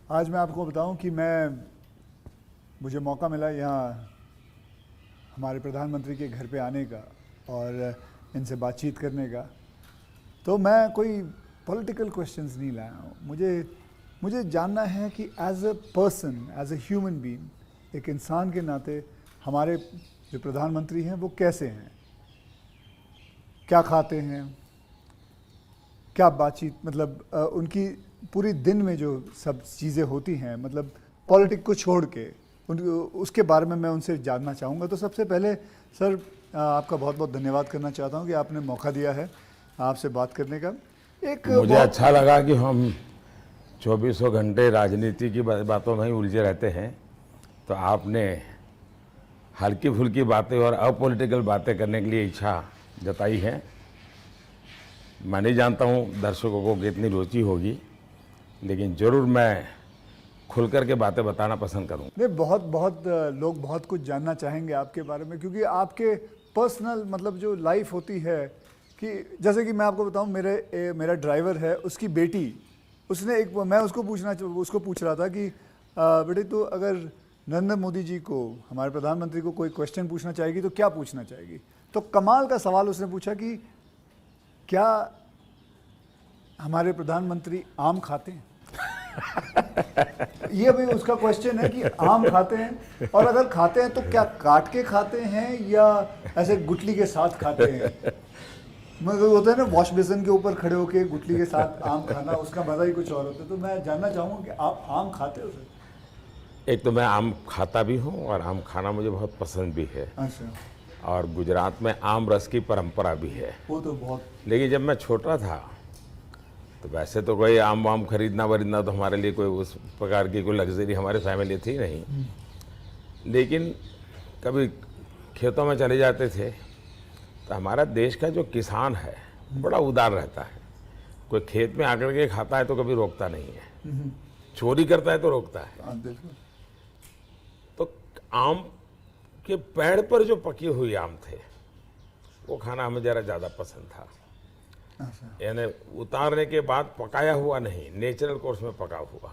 आज मैं आपको बताऊं कि मुझे मौका मिला यहाँ हमारे प्रधानमंत्री के घर पे आने का और इनसे बातचीत करने का। तो मैं कोई पॉलिटिकल क्वेश्चंस नहीं लाया हूँ। मुझे जानना है कि as a person, as a human being, एक इंसान के नाते हमारे जो प्रधानमंत्री हैं वो कैसे हैं, क्या खाते हैं, क्या बातचीत, मतलब उनकी पूरी दिन में जो सब चीज़ें होती हैं, मतलब पॉलिटिक को छोड़ के उसके बारे में मैं उनसे जानना चाहूँगा। तो सबसे पहले सर आपका बहुत बहुत धन्यवाद करना चाहता हूँ कि आपने मौका दिया है आपसे बात करने का। मुझे अच्छा लगा कि हम 2400 घंटे राजनीति की बातों में ही उलझे रहते हैं, तो आपने हल्की फुल्की बातें और अपॉलिटिकल बातें करने के लिए इच्छा जताई है। मैं नहीं जानता हूँ दर्शकों को कितनी रुचि होगी, लेकिन ज़रूर मैं खुल कर के बातें बताना पसंद करूँगा। नहीं, बहुत लोग बहुत कुछ जानना चाहेंगे आपके बारे में, क्योंकि आपके पर्सनल मतलब जो लाइफ होती है, कि जैसे कि मैं आपको बताऊं, मेरा ड्राइवर है, उसकी बेटी, मैं उसको पूछ रहा था कि बेटे तो अगर नरेंद्र मोदी जी को, हमारे प्रधानमंत्री को कोई क्वेश्चन पूछना चाहेगी तो क्या पूछना चाहेगी? तो कमाल का सवाल उसने पूछा कि क्या हमारे प्रधानमंत्री आम खाते हैं? ये भी उसका क्वेश्चन है कि आम खाते हैं, और अगर खाते हैं तो क्या काट के खाते हैं या ऐसे गुठली के साथ खाते हैं? मतलब होता है ना, वॉश बेसिन के ऊपर खड़े होके गुठली के साथ आम खाना, उसका मजा ही कुछ और होता है। तो मैं जानना चाहूँगा कि आप आम खाते हो सर? एक तो मैं आम खाता भी हूँ और आम खाना मुझे बहुत पसंद भी है। अच्छा। और गुजरात में आम रस की परंपरा भी है। वो तो बहुत। लेकिन जब मैं छोटा था तो वैसे तो कोई आम वाम खरीदना वरीदना तो हमारे लिए कोई उस प्रकार की कोई लग्जरी हमारी फैमिली थी नहीं। लेकिन कभी खेतों में चले जाते थे तो हमारा देश का जो किसान है बड़ा उदार रहता है। कोई खेत में आकर के खाता है तो कभी रोकता नहीं है, चोरी करता है तो रोकता है। तो आम के पेड़ पर जो पके हुए आम थे वो खाना हमें ज़रा ज़्यादा पसंद था। यानी उतारने के बाद पकाया हुआ नहीं, नेचुरल कोर्स में पका हुआ।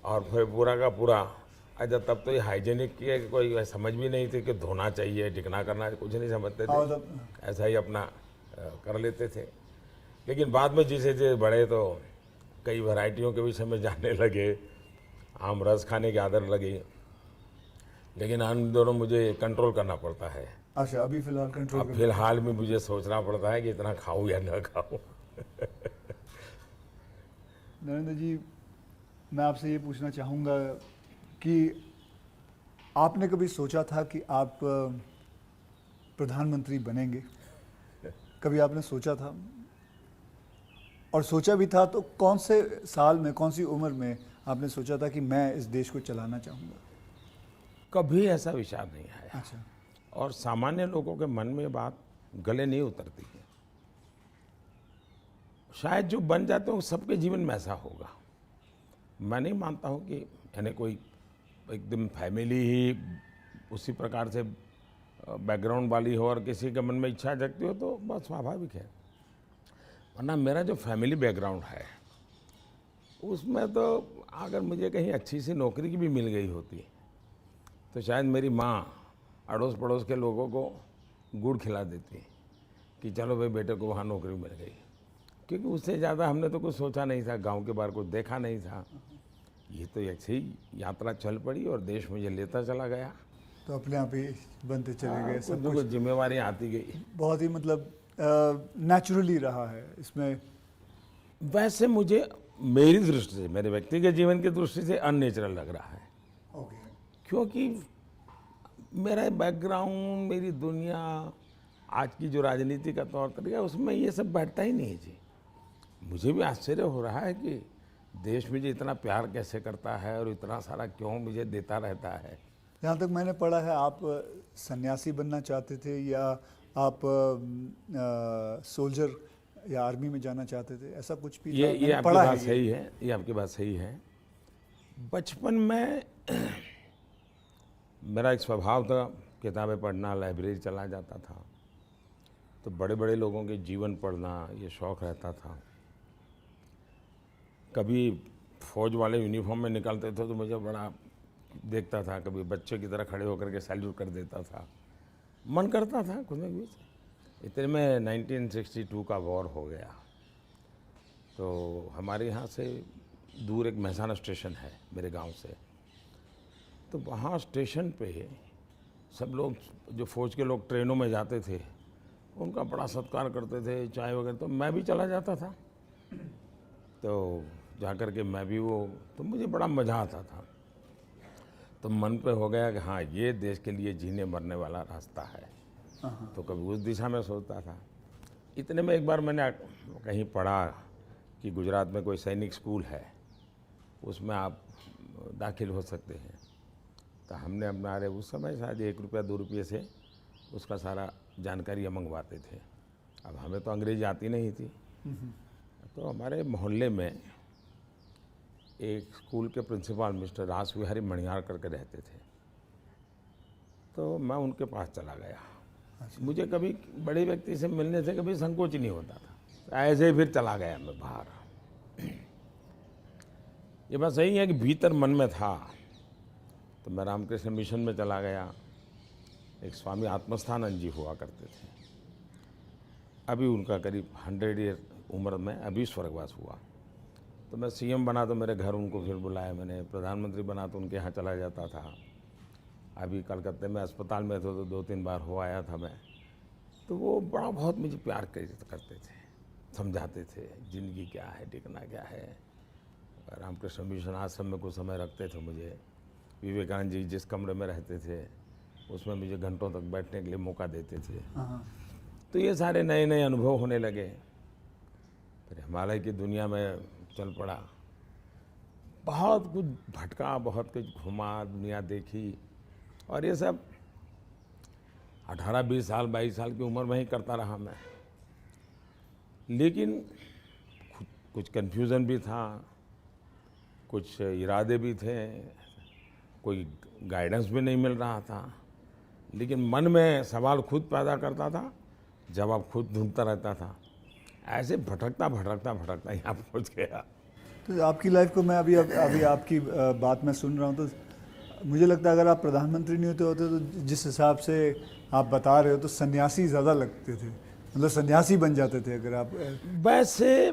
और फिर पूरा का पूरा, अच्छा तब तो ये हाइजीनिक की कोई समझ भी नहीं थी कि धोना चाहिए, टिकना करना, कुछ नहीं समझते थे, ऐसा ही अपना कर लेते थे। लेकिन बाद में जैसे जैसे बड़े तो कई वैरायटियों के विषय में जानने लगे, आम रस खाने की आदत लगी। लेकिन इन दोनों मुझे कंट्रोल करना पड़ता है। अच्छा, अभी फिलहाल कंट्रोल? अब फिलहाल में मुझे सोचना पड़ता है कि इतना खाऊं या ना खाऊं। नरेंद्र जी, मैं आपसे ये पूछना चाहूँगा कि आपने कभी सोचा था कि आप प्रधानमंत्री बनेंगे? कभी आपने सोचा था? और सोचा भी था तो कौन से साल में, कौन सी उम्र में आपने सोचा था कि मैं इस देश को चलाना चाहूँगा? कभी ऐसा विचार नहीं आया। अच्छा। और सामान्य लोगों के मन में बात गले नहीं उतरती है। शायद जो बन जाते हो सबके जीवन में ऐसा होगा। मैं नहीं मानता हूँ कि यानी कोई एकदम फैमिली ही उसी प्रकार से बैकग्राउंड वाली हो और किसी के मन में इच्छा जगती हो तो बहुत स्वाभाविक है। वरना मेरा जो फैमिली बैकग्राउंड है उसमें तो अगर मुझे कहीं अच्छी सी नौकरी की भी मिल गई होती तो शायद मेरी माँ अड़ोस पड़ोस के लोगों को गुड़ खिला देती कि चलो भाई बेटे को वहाँ नौकरी मिल गई। क्योंकि उससे ज़्यादा हमने तो कुछ सोचा नहीं था, गांव के बाहर कुछ देखा नहीं था। ये तो ऐसे ही यात्रा चल पड़ी और देश मुझे लेता चला गया। तो अपने आप ही बनते चले गए, सब कुछ जिम्मेवारी आती गई। बहुत ही मतलब नेचुरली रहा है इसमें। वैसे मुझे मेरी दृष्टि से, मेरे व्यक्तिगत जीवन की दृष्टि से अननेचुरल लग रहा है। क्योंकि मेरा बैकग्राउंड, मेरी दुनिया, आज की जो राजनीति का तौर तरीका, उसमें ये सब बैठता ही नहीं है जी। मुझे भी आश्चर्य हो रहा है कि देश मुझे इतना प्यार कैसे करता है और इतना सारा क्यों मुझे देता रहता है। जहाँ तक मैंने पढ़ा है आप सन्यासी बनना चाहते थे, या आप सोल्जर या आर्मी में जाना चाहते थे, ऐसा कुछ भी था? ये आपकी बात सही है, ये आपकी बात सही है। बचपन में मेरा एक स्वभाव था किताबें पढ़ना, लाइब्रेरी चला जाता था, तो बड़े बड़े लोगों के जीवन पढ़ना ये शौक़ रहता था। कभी फौज वाले यूनिफॉर्म में निकलते थे तो मुझे बड़ा देखता था, कभी बच्चे की तरह खड़े होकर के सैल्यूट कर देता था, मन करता था खुद में भी। इतने में 1962 का वॉर हो गया, तो हमारे यहाँ से दूर एक महसाना स्टेशन है मेरे गांव से, तो वहाँ स्टेशन पे सब लोग, जो फौज के लोग ट्रेनों में जाते थे, उनका बड़ा सत्कार करते थे, चाय वगैरह, तो मैं भी चला जाता था। तो जाकर के मैं भी वो, तो मुझे बड़ा मज़ा आता था। तो मन पे हो गया कि हाँ, ये देश के लिए जीने मरने वाला रास्ता है। तो कभी उस दिशा में सोचता था। इतने में एक बार मैंने कहीं पढ़ा कि गुजरात में कोई सैनिक स्कूल है, उसमें आप दाखिल हो सकते हैं। तो हमने अपना, अरे उस समय शायद 1 रुपया 2 रुपये से उसका सारा जानकारियाँ मंगवाते थे। अब हमें तो अंग्रेजी आती नहीं थी, तो हमारे मोहल्ले में एक स्कूल के प्रिंसिपल मिस्टर रास विहारी मणियार करके रहते थे, तो मैं उनके पास चला गया। मुझे कभी बड़े व्यक्ति से मिलने से कभी संकोच नहीं होता था, ऐसे ही फिर चला गया मैं बाहर। ये बात सही है कि भीतर मन में था, तो मैं रामकृष्ण मिशन में चला गया। एक स्वामी आत्मस्थानंद जी हुआ करते थे, अभी उनका करीब 100 ईयर उम्र में अभी स्वर्गवास हुआ। तो मैं सीएम बना तो मेरे घर उनको फिर बुलाया मैंने, प्रधानमंत्री बना तो उनके यहाँ चला जाता था। अभी कलकत्ते में अस्पताल में थे तो 2-3 बार हो आया था मैं। तो वो बड़ा बहुत मुझे प्यार करते थे, समझाते थे ज़िंदगी क्या है, टिकना क्या है। रामकृष्ण मिशन आश्रम में कुछ समय रखते थे मुझे। विवेकानंद जी जिस कमरे में रहते थे उसमें मुझे घंटों तक बैठने के लिए मौका देते थे। तो ये सारे नए नए अनुभव होने लगे। फिर हिमालय की दुनिया में चल पड़ा, बहुत कुछ भटका, बहुत कुछ घुमा, दुनिया देखी, और ये सब 18-20 साल 22 साल की उम्र में ही करता रहा मैं। लेकिन कुछ कन्फ्यूज़न भी था, कुछ इरादे भी थे, कोई गाइडेंस भी नहीं मिल रहा था, लेकिन मन में सवाल खुद पैदा करता था, जवाब खुद ढूंढता रहता था। ऐसे भटकता भटकता भटकता यहाँ पहुँच गया। तो आपकी लाइफ को मैं अभी आपकी बात मैं सुन रहा हूँ, तो मुझे लगता है अगर आप प्रधानमंत्री नहीं होते तो जिस हिसाब से आप बता रहे हो तो सन्यासी ज़्यादा लगते थे, मतलब सन्यासी बन जाते थे अगर आप। वैसे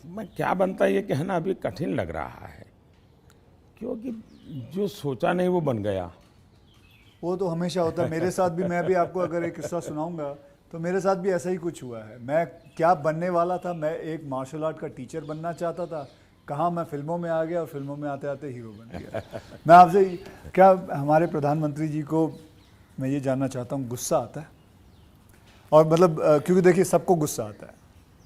मैं क्या बनता ये कहना अभी कठिन लग रहा है, क्योंकि जो सोचा नहीं वो बन गया। वो तो हमेशा होता है, मेरे साथ भी। मैं भी आपको अगर एक किस्सा सुनाऊंगा तो मेरे साथ भी ऐसा ही कुछ हुआ है। मैं क्या बनने वाला था, मैं एक मार्शल आर्ट का टीचर बनना चाहता था, कहाँ मैं फिल्मों में आ गया और फिल्मों में आते आते हीरो बन गया। मैं आपसे क्या, हमारे प्रधानमंत्री जी को मैं ये जानना चाहता हूँ, गुस्सा आता है? और मतलब क्योंकि देखिए सबको गुस्सा आता है,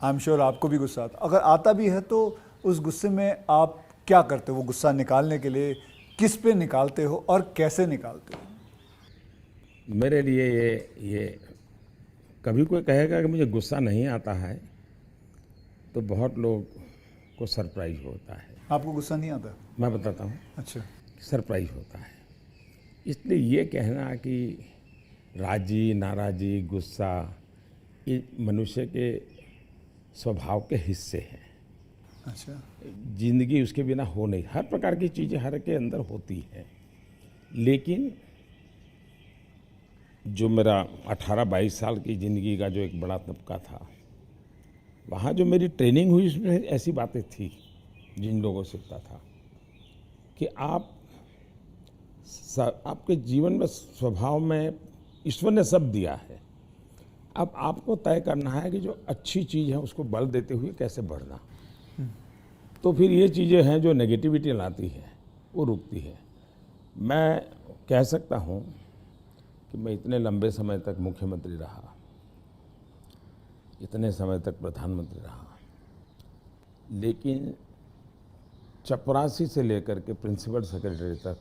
आई एम श्योर आपको भी गुस्सा आता है। अगर आता भी है तो उस गुस्से में आप क्या करते हो? वो गुस्सा निकालने के लिए किस पे निकालते हो और कैसे निकालते हो? मेरे लिए ये कभी कोई कहेगा कि मुझे गुस्सा नहीं आता है तो बहुत लोग को सरप्राइज होता है। आपको गुस्सा नहीं आता? मैं बताता हूँ। अच्छा। सरप्राइज होता है। इसलिए ये कहना कि राजी नाराजी गुस्सा ये मनुष्य के स्वभाव के हिस्से हैं। अच्छा। जिंदगी उसके बिना हो नहीं, हर प्रकार की चीज़ें हर के अंदर होती हैं। लेकिन जो मेरा 18-22 साल की ज़िंदगी का जो एक बड़ा तबका था, वहाँ जो मेरी ट्रेनिंग हुई उसमें ऐसी बातें थी जिन लोगों से सीखता था कि आपके जीवन में स्वभाव में ईश्वर ने सब दिया है। अब आपको तय करना है कि जो अच्छी चीज़ है उसको बल देते हुए कैसे बढ़ना। तो फिर ये चीज़ें हैं जो नेगेटिविटी लाती है वो रुकती है। मैं कह सकता हूँ कि मैं इतने लंबे समय तक मुख्यमंत्री रहा, इतने समय तक प्रधानमंत्री रहा, लेकिन चपरासी से लेकर के प्रिंसिपल सेक्रेटरी तक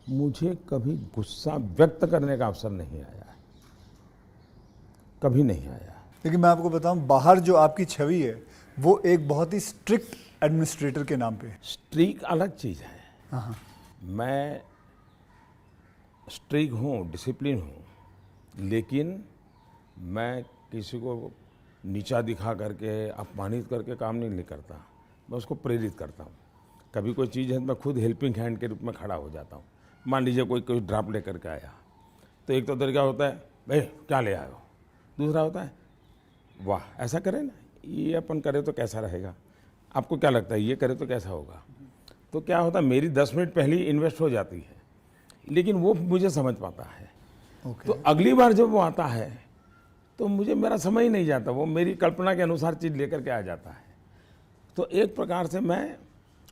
मुझे कभी गुस्सा व्यक्त करने का अवसर नहीं आया, कभी नहीं आया। लेकिन मैं आपको बताऊं, बाहर जो आपकी छवि है वो एक बहुत ही स्ट्रिक्ट एडमिनिस्ट्रेटर के नाम पे है। स्ट्रिक्ट अलग चीज़ है। हाँ। मैं स्ट्रिक्ट हूँ, डिसिप्लिन हूँ, लेकिन मैं किसी को नीचा दिखा करके अपमानित करके काम नहीं करता। मैं उसको प्रेरित करता हूँ। कभी कोई चीज़ है तो मैं खुद हेल्पिंग हैंड के रूप में खड़ा हो जाता हूँ। मान लीजिए कोई कोई ड्राफ्ट लेकर के आया, तो एक तो तरीका होता है भाई क्या ले आए हो, दूसरा होता है वाह ऐसा करें ना, ये अपन करें तो कैसा रहेगा, आपको क्या लगता है ये करें तो कैसा होगा। तो क्या होता है मेरी 10 मिनट पहले ही इन्वेस्ट हो जाती है, लेकिन वो मुझे समझ पाता है। ओके। तो अगली बार जब वो आता है तो मुझे मेरा समय ही नहीं जाता, वो मेरी कल्पना के अनुसार चीज़ लेकर के आ जाता है। तो एक प्रकार से मैं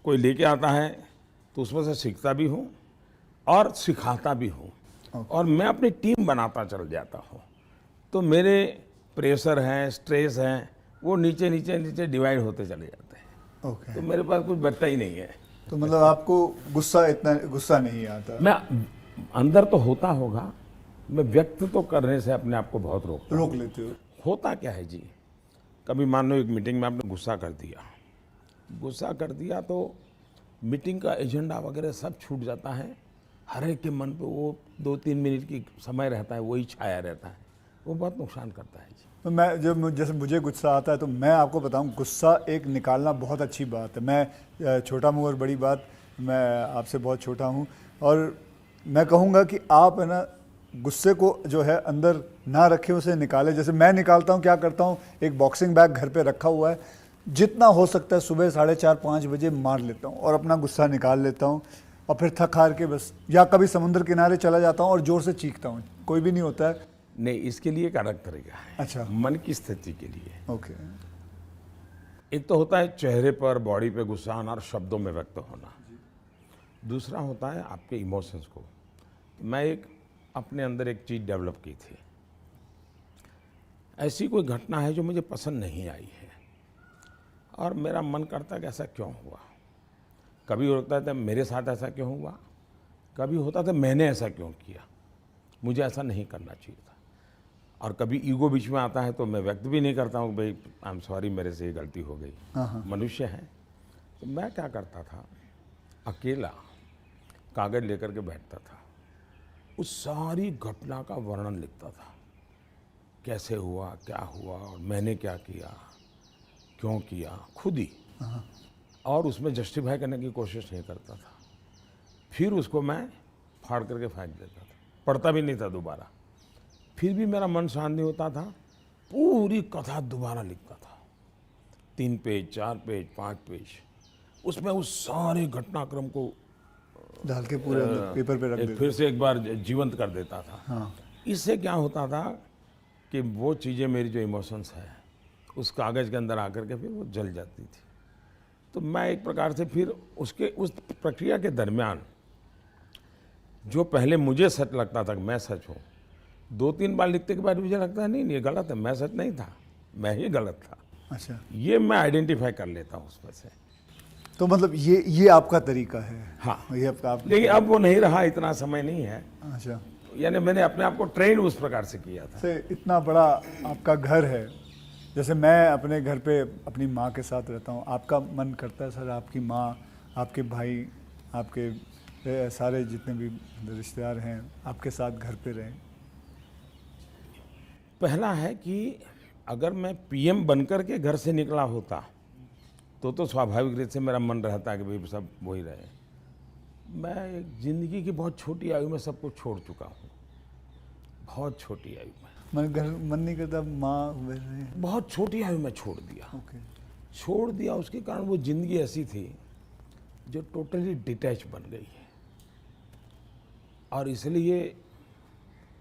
कोई लेके आता है तो उसमें से सीखता भी हूँ और सिखाता भी हूँ, और मैं अपनी टीम बनाता चल जाता हूँ। तो मेरे प्रेशर हैं, स्ट्रेस हैं, वो नीचे नीचे नीचे डिवाइड होते चले जाते हैं। ओके। तो मेरे पास कुछ बचता ही नहीं है। तो मतलब आपको इतना गुस्सा नहीं आता? मैं अंदर तो होता होगा, मैं व्यक्त तो करने से अपने आप को बहुत रोक लेते हो? होता क्या है जी, कभी मान लो एक मीटिंग में आपने गुस्सा कर दिया तो मीटिंग का एजेंडा वगैरह सब छूट जाता है। हर एक के मन पे वो 2-3 मिनट की समय रहता है, वही छाया रहता है, वो बहुत नुकसान करता है जी। तो मैं जैसे मुझे गुस्सा आता है तो मैं आपको बताऊं, गुस्सा एक निकालना बहुत अच्छी बात है। मैं छोटा मुँह और बड़ी बात, मैं आपसे बहुत छोटा हूं, और मैं कहूँगा कि आप है ना गुस्से को जो है अंदर ना रखे, उसे निकाले। जैसे मैं निकालता हूँ, क्या करता हूँ, एक बॉक्सिंग बैग घर पे रखा हुआ है, जितना हो सकता है सुबह 4:30-5 बजे मार लेता हूँ और अपना गुस्सा निकाल लेता हूँ, और फिर थक हार के बस, या कभी समुद्र किनारे चला जाता हूँ और जोर से चीखता हूँ, कोई भी नहीं होता है। नहीं, इसके लिए एक अलग तरीका है। अच्छा। मन की स्थिति के लिए। ओके। एक तो होता है चेहरे पर, बॉडी पे गुस्सा आना और शब्दों में व्यक्त होना। दूसरा होता है आपके इमोशंस को। मैं एक अपने अंदर एक चीज़ डेवलप की थी, ऐसी कोई घटना है जो मुझे पसंद नहीं आई है और मेरा मन करता है कि ऐसा क्यों हुआ। कभी होता था मेरे साथ ऐसा क्यों हुआ, कभी होता था मैंने ऐसा क्यों किया, मुझे ऐसा नहीं करना चाहिए था। और कभी ईगो बीच में आता है तो मैं व्यक्त भी नहीं करता हूँ भाई आई एम सॉरी, मेरे से ये गलती हो गई, मनुष्य है। तो मैं क्या करता था, अकेला कागज़ लेकर के बैठता था, उस सारी घटना का वर्णन लिखता था, कैसे हुआ, क्या हुआ और मैंने क्या किया, क्यों किया, खुद ही। और उसमें जस्टिफाई करने की कोशिश नहीं करता था। फिर उसको मैं फाड़ करके फेंक देता था, पढ़ता भी नहीं था दोबारा। फिर भी मेरा मन शांत नहीं होता था, पूरी कथा दोबारा लिखता था, 3 पेज, 4 पेज, 5 पेज, उसमें उस सारे घटनाक्रम को डाल के पूरे पेपर पे रख देते। फिर से एक बार जीवंत कर देता था। हाँ। इससे क्या होता था कि वो चीज़ें, मेरी जो इमोशंस है उस कागज़ के अंदर आकर के फिर वो जल जाती थी। तो मैं एक प्रकार से फिर उस प्रक्रिया के दरमियान जो पहले मुझे सच लगता था कि मैं सच हूँ, 2-3 बार लिखने के बाद मुझे लगता है नहीं ये गलत है, मैं सच नहीं था, मैं ही गलत था। अच्छा। ये मैं आइडेंटिफाई कर लेता हूँ उसमें से। तो मतलब ये आपका तरीका है? हाँ। ये आप लेकिन अब वो नहीं रहा, इतना समय नहीं है। अच्छा। यानी मैंने अपने आप को ट्रेन उस प्रकार से किया था। से इतना बड़ा आपका घर है, जैसे मैं अपने घर पे अपनी माँ के साथ रहता हूँ, आपका मन करता है सर आपकी माँ, आपके भाई, आपके सारे जितने भी रिश्तेदार हैं आपके साथ घर पे रहें? पहला है कि अगर मैं पीएम बनकर के घर से निकला होता तो स्वाभाविक रूप से मेरा मन रहता है कि भाई सब वही रहे। मैं एक ज़िंदगी की बहुत छोटी आयु में सब कुछ छोड़ चुका हूँ, बहुत छोटी आयु में। मन नहीं करता माँ वैसे? बहुत छोटी आयु में छोड़ दिया। ओके। छोड़ दिया, उसके कारण वो ज़िंदगी ऐसी थी जो टोटली डिटैच बन गई है। और इसलिए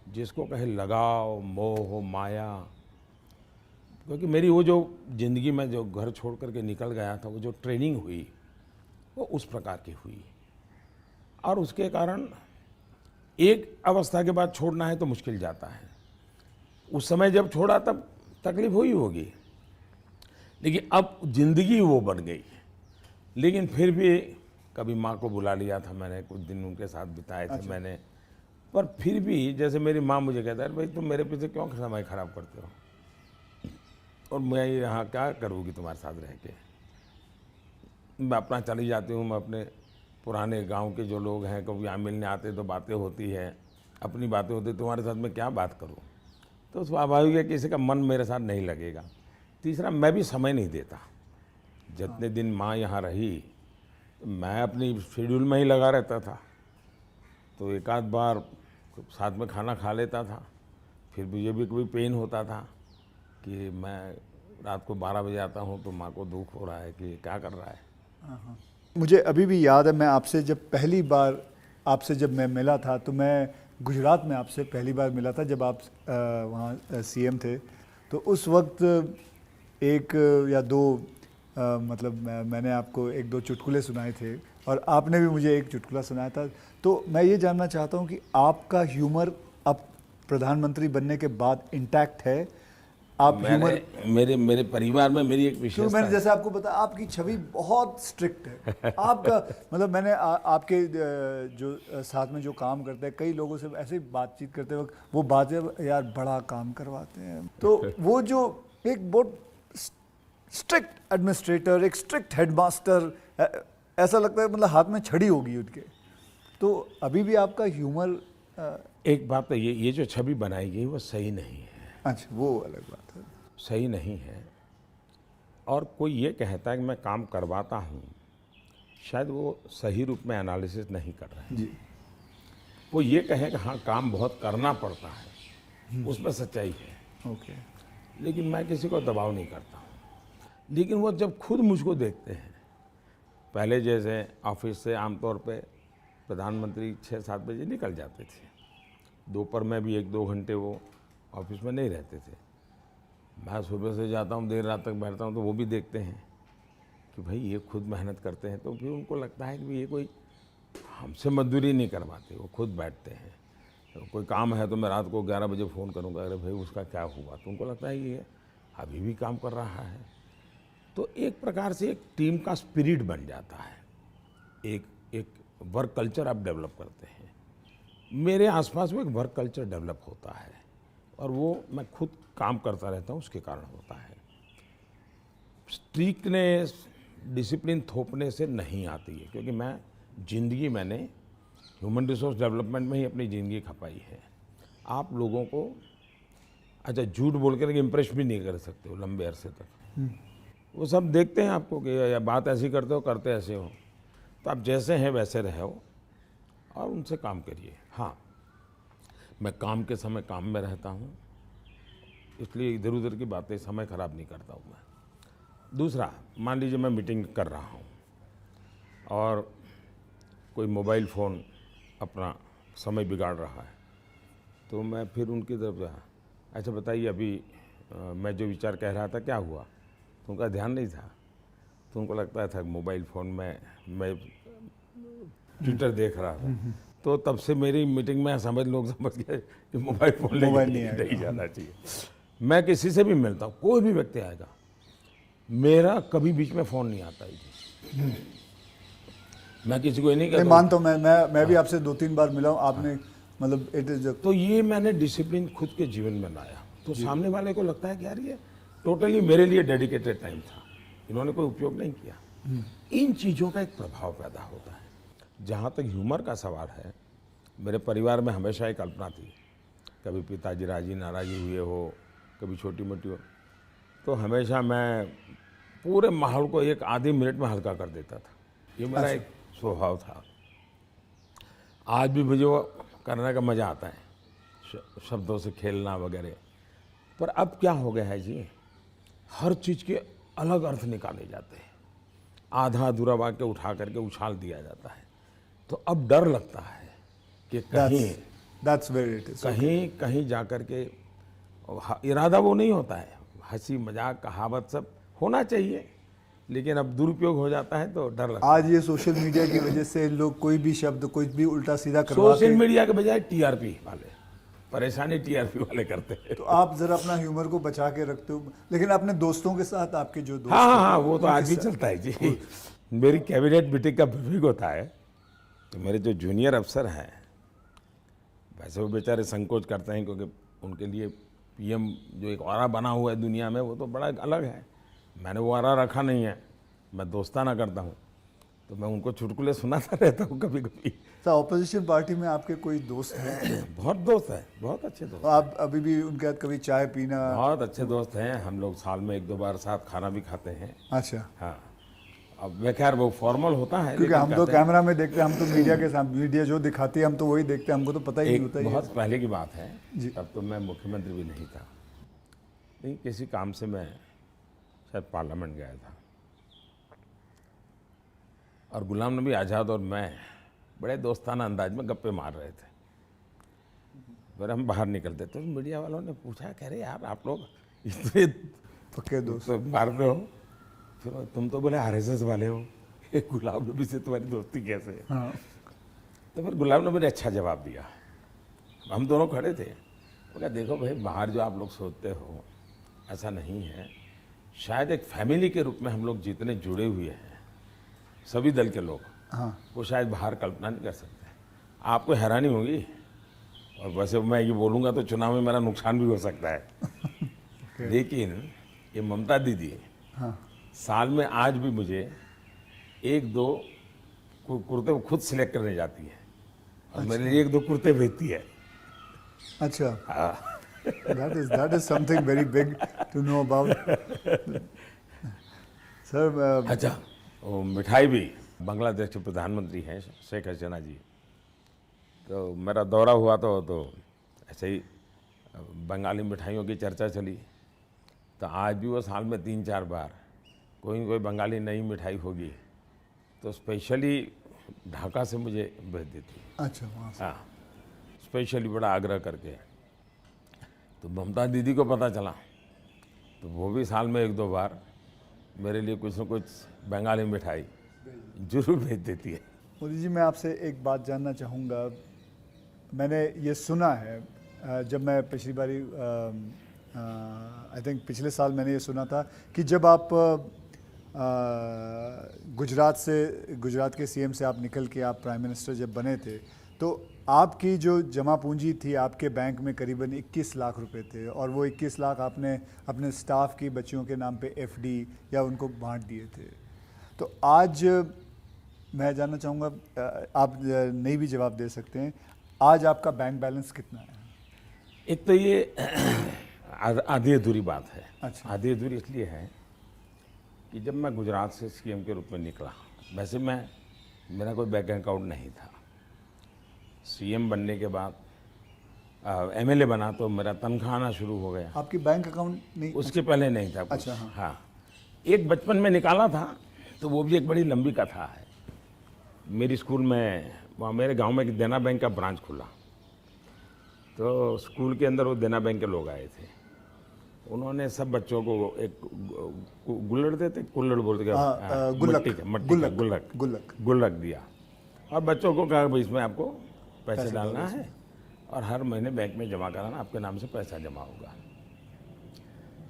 जिसको कहे लगाव, मोह, माया, क्योंकि मेरी वो जो ज़िंदगी में जो घर छोड़ करके निकल गया था, वो जो ट्रेनिंग हुई वो उस प्रकार की हुई। और उसके कारण एक अवस्था के बाद छोड़ना है तो मुश्किल जाता है। उस समय जब छोड़ा तब तकलीफ हुई होगी, लेकिन अब ज़िंदगी वो बन गई। लेकिन फिर भी कभी माँ को बुला लिया था मैंने, कुछ दिन उनके साथ बिताए थे। अच्छा। मैंने, पर फिर भी जैसे मेरी माँ मुझे कहता है भाई तुम मेरे पीछे क्यों समय खराब करते हो, और मैं यहाँ क्या करूँगी तुम्हारे साथ रह के। मैं अपना चली जाती हूँ, मैं अपने पुराने गांव के जो लोग हैं कभी यहाँ मिलने आते तो बातें होती है, अपनी बातें होती, तुम्हारे साथ मैं क्या बात करूँ। तो स्वाभाविक है किसी का मन मेरे साथ नहीं लगेगा। तीसरा, मैं भी समय नहीं देता, जितने दिन माँ यहाँ रही तो मैं अपनी शेड्यूल में ही लगा रहता था, तो एक आध बार साथ में खाना खा लेता था। फिर मुझे भी कभी पेन होता था कि मैं रात को 12 बजे आता हूँ तो माँ को दुख हो रहा है कि क्या कर रहा है। मुझे अभी भी याद है, मैं आपसे जब पहली बार आपसे जब मैं मिला था तो मैं गुजरात में आपसे पहली बार मिला था जब आप वहाँ सीएम थे। तो उस वक्त एक या दो मतलब मैंने आपको एक दो चुटकुले सुनाए थे और आपने भी मुझे एक चुटकुला सुनाया था। तो मैं ये जानना चाहता हूँ कि आपका ह्यूमर अब प्रधानमंत्री बनने के बाद इंटैक्ट है? आप ह्यूमर मेरे परिवार में मेरी एक तो विशेषता मैंने है। जैसे आपको बताया आपकी छवि बहुत स्ट्रिक्ट है। आपका मतलब मैंने आपके जो साथ में जो काम करते हैं कई लोगों से ऐसे ही बातचीत करते वक्त वो बातें यार बड़ा काम करवाते हैं, तो वो जो एक बहुत स्ट्रिक्ट एडमिनिस्ट्रेटर, एक स्ट्रिक्ट हेडमास्टर, ऐसा लगता है मतलब हाथ में छड़ी होगी उनके। तो अभी भी आपका ह्यूमर एक बात तो ये जो छवि बनाई गई वो सही नहीं है। अच्छा, वो अलग बात है। सही नहीं है। और कोई ये कहता है कि मैं काम करवाता हूँ, शायद वो सही रूप में एनालिसिस नहीं कर रहे हैं। जी, वो ये कहे कि हाँ काम बहुत करना पड़ता है, उसमें सच्चाई है। ओके। लेकिन मैं किसी को दबाव नहीं करता हूँ। लेकिन वो जब खुद मुझको देखते हैं, पहले जैसे ऑफिस से आमतौर पे प्रधानमंत्री 6-7 बजे निकल जाते थे, दोपहर में भी 1-2 घंटे वो ऑफिस में नहीं रहते थे। मैं सुबह से जाता हूँ, देर रात तक बैठता हूँ, तो वो भी देखते हैं कि भाई ये खुद मेहनत करते हैं। तो फिर उनको लगता है कि ये कोई हमसे मजदूरी नहीं करवाते, वो खुद बैठते हैं। तो कोई काम है तो मैं रात को 11 बजे फ़ोन करूँगा, अरे भाई उसका क्या हुआ, तो उनको लगता है कि ये अभी भी काम कर रहा है। तो एक प्रकार से एक टीम का स्पिरिट बन जाता है, एक वर्क कल्चर आप डेवलप करते हैं। मेरे आसपास में एक वर्क कल्चर डेवलप होता है और वो मैं खुद काम करता रहता हूँ, उसके कारण होता है। स्ट्रिक्टनेस, डिसिप्लिन थोपने से नहीं आती है, क्योंकि मैंने ह्यूमन रिसोर्स डेवलपमेंट में ही अपनी ज़िंदगी खपाई है। आप लोगों को अच्छा झूठ बोल कर इम्प्रेस भी नहीं कर सकते हो लंबे अरसे तक। वो सब देखते हैं आपको कि या बात ऐसी करते हो, करते ऐसे हो, तो आप जैसे हैं वैसे रहो और उनसे काम करिए। हाँ, मैं काम के समय काम में रहता हूँ, इसलिए इधर उधर की बातें समय ख़राब नहीं करता हूँ मैं। दूसरा, मान लीजिए मैं मीटिंग कर रहा हूँ और कोई मोबाइल फ़ोन अपना समय बिगाड़ रहा है, तो मैं फिर उनकी तरफ जा, अच्छा बताइए अभी मैं जो विचार कह रहा था क्या हुआ, तो उनका ध्यान नहीं था। तो उनको लगता था मोबाइल फ़ोन में मैं ट्विटर देख रहा था। तो तब से मेरी मीटिंग में लोग समझ गए कि मोबाइल फ़ोन लेके नहीं जाना चाहिए। मैं किसी से भी मिलता हूँ, कोई भी व्यक्ति आएगा, मेरा कभी बीच में फ़ोन नहीं आता है जी। मैं किसी को नहीं कहता। मानता हूँ, मैं भी आपसे 2-3 बार मिला हूँ, आपने मतलब इट इज। तो ये मैंने डिसिप्लिन खुद के जीवन में लाया, तो सामने वाले को लगता है कि यार ये टोटली मेरे लिए डेडिकेटेड टाइम था, इन्होंने कोई उपयोग नहीं किया। इन चीज़ों का एक प्रभाव पैदा होता है। जहाँ तक ह्यूमर का सवाल है, मेरे परिवार में हमेशा एक कल्पना थी, कभी पिताजी राजी नाराज़ी हुए हो, कभी छोटी मोटी हो, तो हमेशा मैं पूरे माहौल को एक आधे मिनट में हल्का कर देता था। ये मेरा एक स्वभाव था। आज भी मुझे वो करने का मज़ा आता है, शब्दों से खेलना वगैरह। पर अब क्या हो गया है जी, हर चीज़ के अलग अर्थ निकाले जाते हैं, आधा अधूरा वाक्य उठा करके उछाल दिया जाता है। तो अब डर लगता है कि कहीं जा कर के इरादा वो नहीं होता है, हंसी मजाक कहावत सब होना चाहिए, लेकिन अब दुरुपयोग हो जाता है तो डर लगता है। आज ये सोशल मीडिया की वजह से लोग कोई भी शब्द कोई भी उल्टा सीधा करवा सोशल मीडिया के बजाय टीआरपी वाले परेशानी टीआरपी वाले करते हैं। तो आप जरा अपना ह्यूमर को बचा के रखते हो, लेकिन अपने दोस्तों के साथ आपके जो दोस्त हाँ, वो तो आज भी चलता है जी। मेरी कैबिनेट मीटिंग का ब्रीफिंग होता है, तो मेरे जो जूनियर अफसर हैं, वैसे वो बेचारे संकोच करते हैं, क्योंकि उनके लिए पीएम जो एक ऑरा बना हुआ है दुनिया में, वो तो बड़ा अलग है। मैंने वो ऑरा रखा नहीं है, मैं दोस्ताना करता हूँ, तो मैं उनको चुटकुले सुनाता रहता हूँ कभी कभी। तो ऑपोजिशन पार्टी में आपके कोई दोस्त हैं? बहुत दोस्त हैं, बहुत अच्छे दोस्त। आप अभी भी उनके साथ कभी चाय पीना? बहुत अच्छे दोस्त हैं, हम लोग साल में 1-2 बार साथ खाना भी खाते हैं। अच्छा। हाँ, अब मैं खैर वो फॉर्मल होता है, क्योंकि लेकिन हम तो कहते हैं, कैमरा में देखते हैं, हम तो मीडिया के सामने, मीडिया जो दिखाती है हम तो वही देखते हैं, हमको तो पता ही नहीं एक होता ये। बहुत पहले की बात है, जी। तब तो मैं मुख्यमंत्री भी नहीं था, नहीं किसी काम से मैं शायद पार्लियामेंट गया था, और गुलाम नबी आज़ाद और मैं बड़े दोस्ताना अंदाज में गप्पे मार रहे थे। फिर हम बाहर निकलते तो मीडिया वालों ने पूछा, कह रहे यार आप लोग इतने पक्के दोस्त। तो मारते हो, फिर तुम तो बोले आरएसएस वाले हो, ये गुलाम नबी से तुम्हारी दोस्ती कैसे है? हाँ। तो फिर गुलाम नबी ने अच्छा जवाब दिया। हम दोनों खड़े थे, वो कहा देखो भाई, बाहर जो आप लोग सोचते हो ऐसा नहीं है, शायद एक फैमिली के रूप में हम लोग जितने जुड़े हुए हैं सभी दल के लोग, हाँ। वो शायद बाहर कल्पना नहीं कर सकते। आपको हैरानी होगी, और वैसे मैं ये बोलूँगा तो चुनाव में मेरा नुकसान भी हो सकता है लेकिन ये ममता दीदी हाँ। साल में आज भी मुझे एक दो कुर्ते वो खुद सिलेक्ट करने जाती है, और मेरे लिए एक दो कुर्ते भेजती है। अच्छा, हाँ। that is something very big to know about. Sir अच्छा, वो मिठाई भी, बांग्लादेश के प्रधानमंत्री हैं शेख हसीना जी, तो मेरा दौरा हुआ तो ऐसे ही बंगाली मिठाइयों की चर्चा चली, तो आज भी वो साल में 3-4 बार कोई न कोई बंगाली नई मिठाई होगी तो स्पेशली ढाका से मुझे भेज देती। अच्छा, वहाँ से। हाँ, स्पेशली बड़ा आग्रह करके। तो ममता दीदी को पता चला तो वो भी साल में 1-2 बार मेरे लिए कुछ न कुछ बंगाली मिठाई जरूर भेज देती है। मोदी जी, मैं आपसे एक बात जानना चाहूँगा। मैंने ये सुना है, जब मैं पिछली बारी आई थिंक पिछले साल मैंने ये सुना था कि जब आप गुजरात के सीएम से आप निकल के आप प्राइम मिनिस्टर जब बने थे, तो आपकी जो जमा पूंजी थी आपके बैंक में करीबन 21 लाख रुपए थे, और वो 21 लाख आपने अपने स्टाफ की बच्चियों के नाम पे एफडी या उनको बांट दिए थे। तो आज मैं जानना चाहूँगा, आप नहीं भी जवाब दे सकते हैं, आज आपका बैंक बैलेंस कितना है? एक तो ये आधी अधूरी बात है। अच्छा। आधी अधूरी इसलिए है कि जब मैं गुजरात से सीएम के रूप में निकला, वैसे मेरा कोई बैंक अकाउंट नहीं था। सीएम बनने के बाद एमएलए बना तो मेरा तनख्वाह आना शुरू हो गया। आपकी बैंक अकाउंट नहीं? उसके पहले नहीं था कुछ। अच्छा, हाँ। हाँ, एक बचपन में निकाला था, तो वो भी एक बड़ी लंबी कथा है। मेरी स्कूल में, वहाँ मेरे गांव में एक देना बैंक का ब्रांच खुला, तो स्कूल के अंदर वो देना बैंक के लोग आए थे। उन्होंने सब बच्चों को एक गुल्लड़ देते, कुल्लड़ बोलते, गुल्लक दिया, और बच्चों को कहा भाई इसमें आपको पैसे डालना है और हर महीने बैंक में जमा कराना, आपके नाम से पैसा जमा होगा।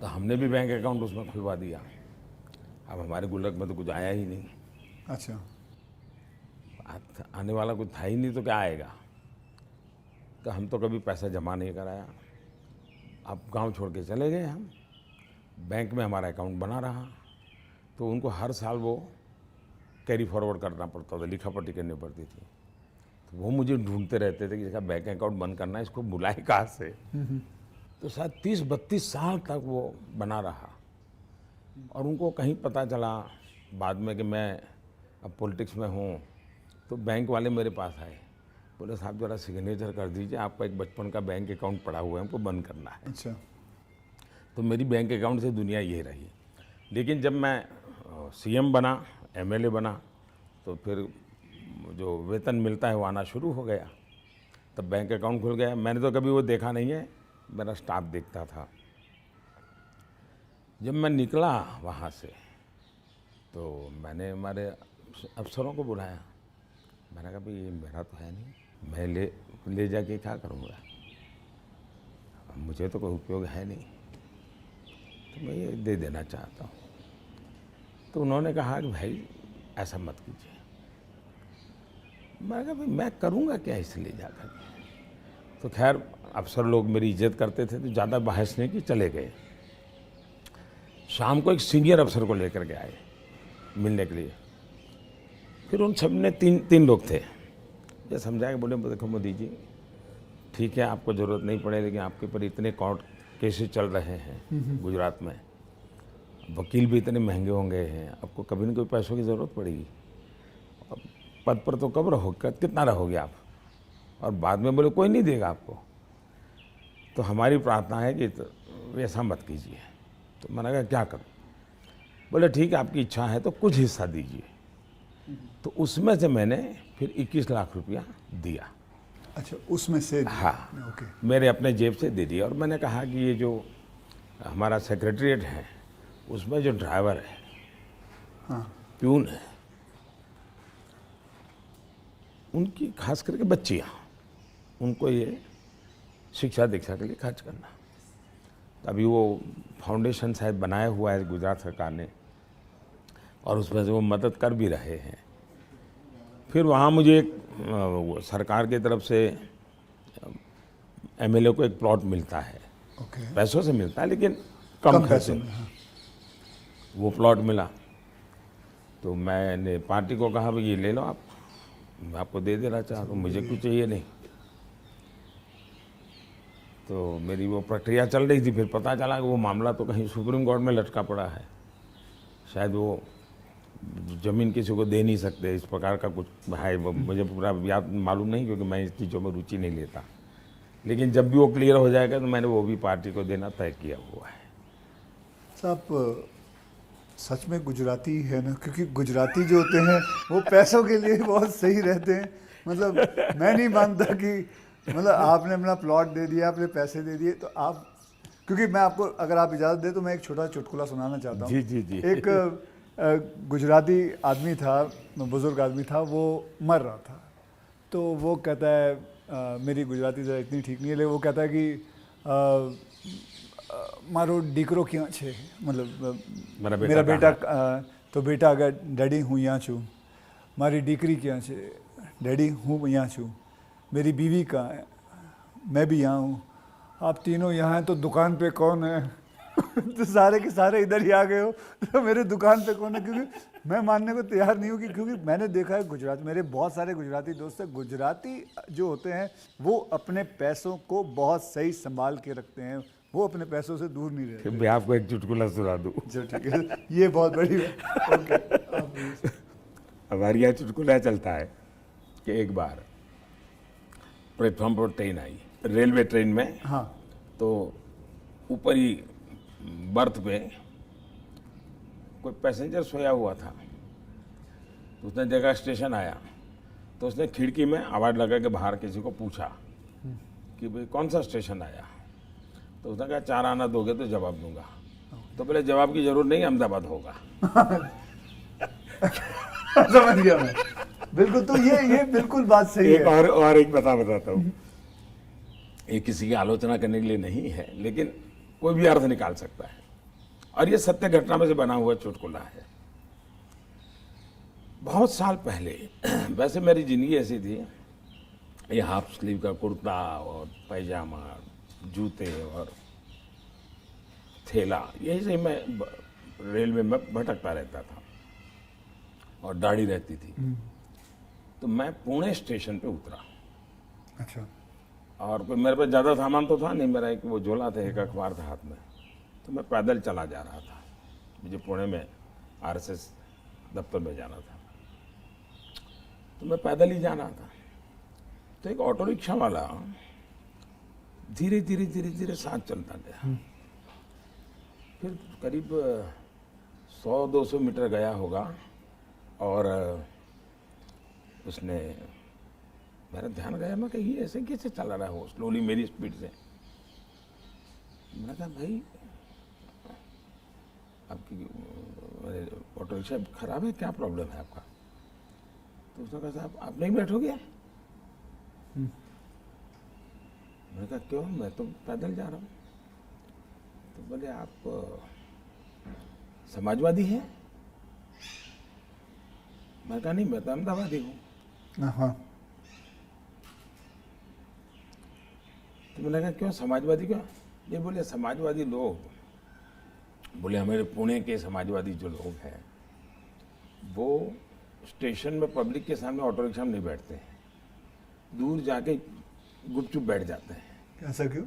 तो हमने भी बैंक अकाउंट उसमें खुलवा दिया। अब हमारे गुल्लक में तो कुछ आया ही नहीं। अच्छा। आने वाला कुछ था ही नहीं, तो क्या आएगा? तो हम तो कभी पैसा जमा नहीं कराया। अब गांव छोड़ के चले गए हम, बैंक में हमारा अकाउंट बना रहा, तो उनको हर साल वो कैरी फॉरवर्ड करना पड़ता था, लिखापट्टी करनी पड़ती थी। तो वो मुझे ढूंढते रहते थे कि इसका बैंक अकाउंट बंद करना है, इसको बुलाए कहाँ से। तो शायद 30-32 साल तक वो बना रहा, और उनको कहीं पता चला बाद में कि मैं अब पॉलिटिक्स में हूँ, तो बैंक वाले मेरे पास आए, बोले साहब जरा सिग्नेचर कर दीजिए, आपका एक बचपन का बैंक अकाउंट पड़ा हुआ है, हमको बंद करना है। अच्छा। तो मेरी बैंक अकाउंट से दुनिया ये रही। लेकिन जब मैं सीएम बना, एमएलए बना, तो फिर जो वेतन मिलता है वो आना शुरू हो गया, तब बैंक अकाउंट खुल गया। मैंने तो कभी वो देखा नहीं है, मेरा स्टाफ देखता था। जब मैं निकला वहाँ से, तो मैंने हमारे अफसरों को बुलाया, मैंने कहा भाई ये मेरा तो है नहीं, मैं ले जाके क्या करूँगा, मुझे तो कोई उपयोग है नहीं, तो मैं ये दे देना चाहता हूँ। तो उन्होंने कहा कि भाई ऐसा मत कीजिए। मैंने कहा भाई मैं करूँगा क्या इसे ले जा कर। तो खैर अफसर लोग मेरी इज्जत करते थे, तो ज़्यादा बहस नहीं की, चले गए। शाम को एक सीनियर अफसर को लेकर के आए मिलने के लिए। फिर उन सब ने तीन लोग थे, ये समझाया कि बोले देखो मोदी जी, ठीक है आपको ज़रूरत नहीं पड़े, लेकिन आपके ऊपर इतने कोर्ट केसेस चल रहे हैं गुजरात में, वकील भी इतने महंगे होंगे हैं, आपको कभी न कभी पैसों की ज़रूरत पड़ेगी। अब पद पर तो कब रहोगे, कितना रहोगे आप, और बाद में बोले कोई नहीं देगा आपको। तो हमारी प्रार्थना है कि ऐसा मत कीजिए। तो मैंने कहा क्या करूं? बोले ठीक है, आपकी इच्छा है तो कुछ हिस्सा दीजिए। तो उसमें से मैंने फिर 21 लाख रुपया दिया। अच्छा, उसमें से दिया? हाँ, ओके। मेरे अपने जेब से दे दिया। और मैंने कहा कि ये जो हमारा सेक्रेटरीट है उसमें जो ड्राइवर है, हाँ, प्यून है, उनकी खास करके बच्चियाँ, उनको ये शिक्षा दीक्षा के लिए खर्च करना। अभी वो फाउंडेशन शायद बनाया हुआ है गुजरात सरकार ने, और उसमें से वो मदद कर भी रहे हैं। फिर वहाँ मुझे एक सरकार की तरफ से एमएलए को एक प्लॉट मिलता है, ओके। पैसों से मिलता है लेकिन कम खर्चे पैसों में। में, हाँ। वो प्लॉट मिला तो मैंने पार्टी को कहा भाई ये ले लो आप, मैं आपको दे देना चाहता हूँ, मुझे कुछ चाहिए नहीं। तो मेरी वो प्रक्रिया चल रही थी। फिर पता चला कि वो मामला तो कहीं सुप्रीम कोर्ट में लटका पड़ा है, शायद वो ज़मीन किसी को दे नहीं सकते, इस प्रकार का कुछ है। वो मुझे पूरा याद मालूम नहीं, क्योंकि मैं इस चीज़ों में रुचि नहीं लेता। लेकिन जब भी वो क्लियर हो जाएगा तो मैंने वो भी पार्टी को देना तय किया हुआ है। साहब सच में गुजराती है ना, क्योंकि गुजराती जो होते हैं वो पैसों के लिए बहुत सही रहते हैं। मतलब मैं नहीं मानता कि मतलब आपने अपना प्लॉट दे दिया, आपने पैसे दे दिए, तो आप, क्योंकि मैं आपको, अगर आप इजाज़त दें तो मैं एक छोटा चुटकुला सुनाना चाहता हूँ। जी जी जी। एक गुजराती आदमी था, बुज़ुर्ग आदमी था, वो मर रहा था। तो वो कहता है, मेरी गुजराती ज़रा इतनी ठीक नहीं है, लेकिन वो कहता है कि मारो દીકરો ક્યાં છે, मतलब मेरा बेटा तो बेटा अगर डैडी हूँ यहाँ छूँ, मारी दीकरी क्या छे, डैडी हूँ यहाँ छूँ, मेरी बीवी कहाँ है, मैं भी यहाँ हूँ, आप तीनों यहाँ हैं तो दुकान पे कौन है? तो सारे के सारे इधर ही आ गए हो, तो मेरे दुकान पे कौन है? क्योंकि मैं मानने को तैयार नहीं हूँ कि, क्योंकि मैंने देखा है गुजरात, मेरे बहुत सारे गुजराती दोस्त हैं, गुजराती जो होते हैं वो अपने पैसों को बहुत सही संभाल के रखते हैं, वो अपने पैसों से दूर नहीं रहते। मैं आपको एक चुटकुला सुना दूँ। चलो ठीक है, ये बहुत बड़ी बात। ओके। हमारे यहाँ चुटकुला चलता है कि एक बार प्लेटफॉर्म पर ट्रेन आई, रेलवे ट्रेन में। हाँ, तो ऊपर ही बर्थ पे कोई पैसेंजर सोया हुआ था। तो उसने देखा स्टेशन आया, तो उसने खिड़की में आवाज़ लगा के बाहर किसी को पूछा कि भाई कौन सा स्टेशन आया। तो उसने कहा 4 आना दोगे तो जवाब दूंगा। तो बोले जवाब की जरूरत नहीं, अहमदाबाद होगा। समझ गया मैं, बिल्कुल। तो ये बिल्कुल बात सही एक है। और एक बताता हूँ। ये किसी की आलोचना करने के लिए नहीं है, लेकिन कोई भी अर्थ निकाल सकता है, और ये सत्य घटना में से बना हुआ चुटकुला है। बहुत साल पहले, वैसे मेरी जिंदगी ऐसी थी, ये हाफ स्लीव का कुर्ता और पैजामा, जूते और थैला, यही से मैं रेलवे में भटकता रहता था, और दाढ़ी रहती थी। तो मैं पुणे स्टेशन पे उतरा। अच्छा। और कोई मेरे पास ज़्यादा सामान तो था नहीं, मेरा एक वो झोला था, एक अखबार था हाथ में। तो मैं पैदल चला जा रहा था, मुझे पुणे में आरएसएस दफ्तर में जाना था। तो मैं पैदल ही जा रहा था। तो एक ऑटो रिक्शा वाला धीरे धीरे धीरे धीरे साथ चलता गया। फिर करीब 100-200 मीटर गया होगा, और उसने, मेरा ध्यान गया, मैं कहीं ऐसे कैसे चला रहा हो स्लोली मेरी स्पीड से। मैंने कहा भाई आपकी ऑटो रिक्शा खराब है, क्या प्रॉब्लम है आपका? तो उसने कहा साहब आप नहीं बैठोगे? मैंने कहा क्यों, मैं तो पैदल जा रहा हूँ। तो बोले आप समाजवादी हैं? मैं कहा नहीं, मैं तो अहमदाबादी हूँ। हाँ। तो मैंने कहा क्यों समाजवादी क्यों? ये बोले समाजवादी लोग, बोले हमारे पुणे के समाजवादी जो लोग हैं वो स्टेशन में पब्लिक के सामने ऑटो रिक्शा में नहीं बैठते हैं, दूर जाके गुपचुप बैठ जाते हैं। ऐसा क्यों?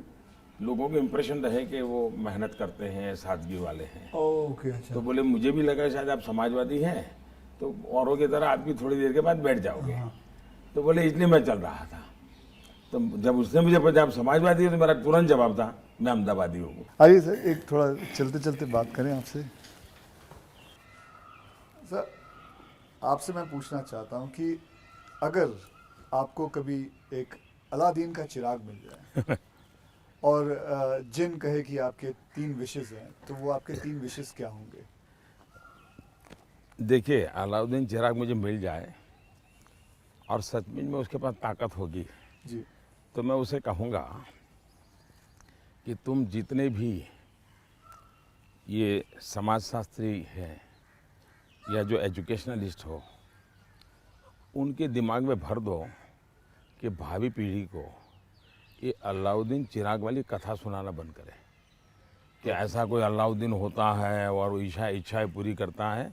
लोगों को इम्प्रेशन रहे कि वो मेहनत करते हैं, सादगी वाले हैं। ओके, अच्छा। तो बोले मुझे भी लगा शायद आप समाजवादी हैं, तो औरों की तरह आप भी थोड़ी देर के बाद बैठ जाओगे। तो बोले इसलिए मैं चल रहा था। तो जब उसने मुझे पूछा आप समाजवादी हो, तो मेरा तुरंत जवाब था मैं अहमदाबादी हूँ। आइए सर, एक थोड़ा चलते चलते बात करें आपसे। सर, आपसे मैं पूछना चाहता हूँ कि अगर आपको कभी एक अलादीन का चिराग मिल जाए और जिन कहे कि आपके 3 विशेस हैं, तो वो आपके 3 विशेस क्या होंगे? देखिए, अलाउद्दीन चिराग मुझे मिल जाए और सचमुच में उसके पास ताकत होगी, जी। तो मैं उसे कहूँगा कि तुम जितने भी ये समाजशास्त्री हैं या जो एजुकेशनलिस्ट हो, उनके दिमाग में भर दो कि भावी पीढ़ी को ये अलाउद्दीन चिराग वाली कथा सुनाना बंद करें कि ऐसा कोई अलाउद्दीन होता है और वो इच्छाएं पूरी करता है।